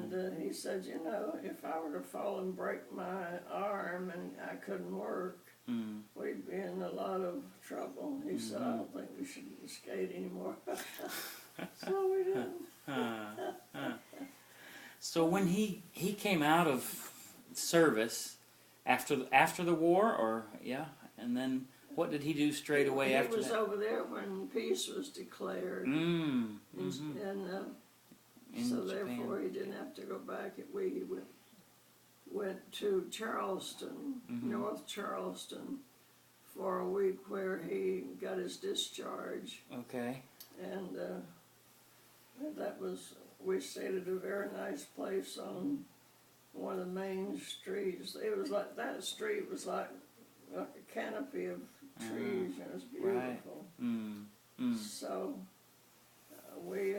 And he said, you know, if I were to fall and break my arm and I couldn't work, we'd be in a lot of trouble. He said, I don't think we should skate anymore. So we didn't. So when he came out of service after the war, or and then what did he do straight away after that? He was over there when peace was declared. So therefore he didn't have to go back. We went to Charleston, North Charleston, for a week where he got his discharge. Okay. And we stayed at a very nice place on one of the main streets. It was like, that street was like a canopy of trees, and it was beautiful. Right. So we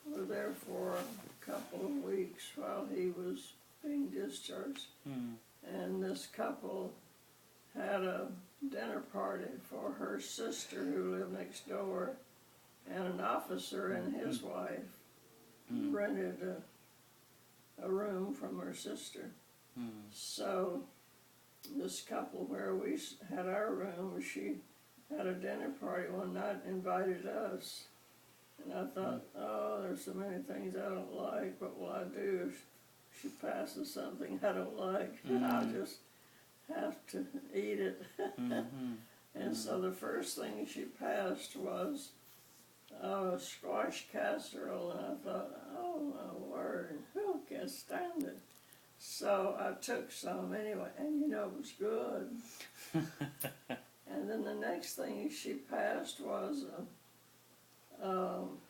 were there for a couple of weeks while he was being discharged. And this couple had a dinner party for her sister who lived next door, and an officer and his wife rented a room from her sister. So this couple, where we had our room, she had a dinner party one night and invited us. And I thought, oh, there's so many things I don't like. What will I do if she passes something I don't like? I'll just have to eat it. And so the first thing she passed was squash casserole, and I thought, oh my word, who can stand it? So I took some anyway, and you know, it was good. And then the next thing she passed was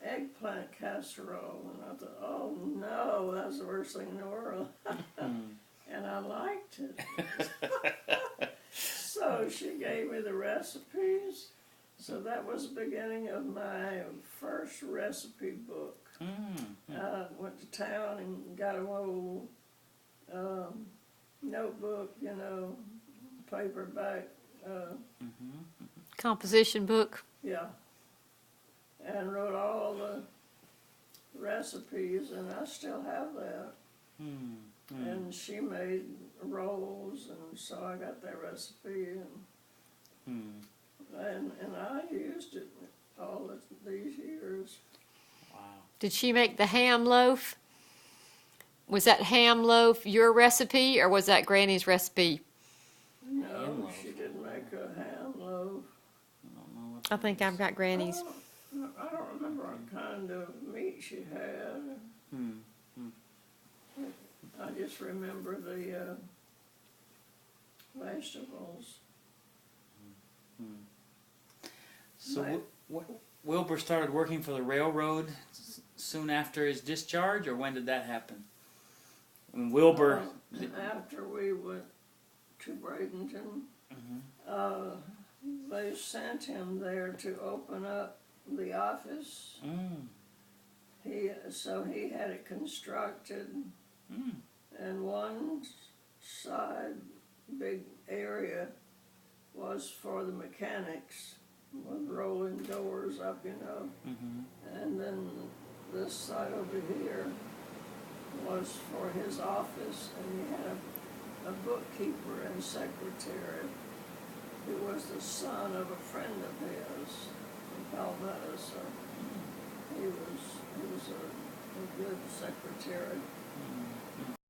eggplant casserole, and I thought, oh no, that's the worst thing in the world. And I liked it. So she gave me the recipes. So that was the beginning of my first recipe book. I went to town and got an old notebook, you know, paperback. Composition book. Yeah. And wrote all the recipes, and I still have that. And she made rolls, and so I got that recipe, and I used it all these years. Wow. Did she make the ham loaf? Was that ham loaf your recipe, or was that Granny's recipe? No, she didn't make a ham loaf. I think I've got Granny's. I don't remember what kind of meat she had. I just remember the vegetables. So Wilbur started working for the railroad soon after his discharge, or when did that happen? When Wilbur... After we went to Bradenton, they sent him there to open up the office. So he had it constructed, and one side, big area, was for the mechanics, with rolling doors up, you know. And then this side over here was for his office, and he had a bookkeeper and secretary who was the son of a friend of his in Palmetto. So he was a good secretary.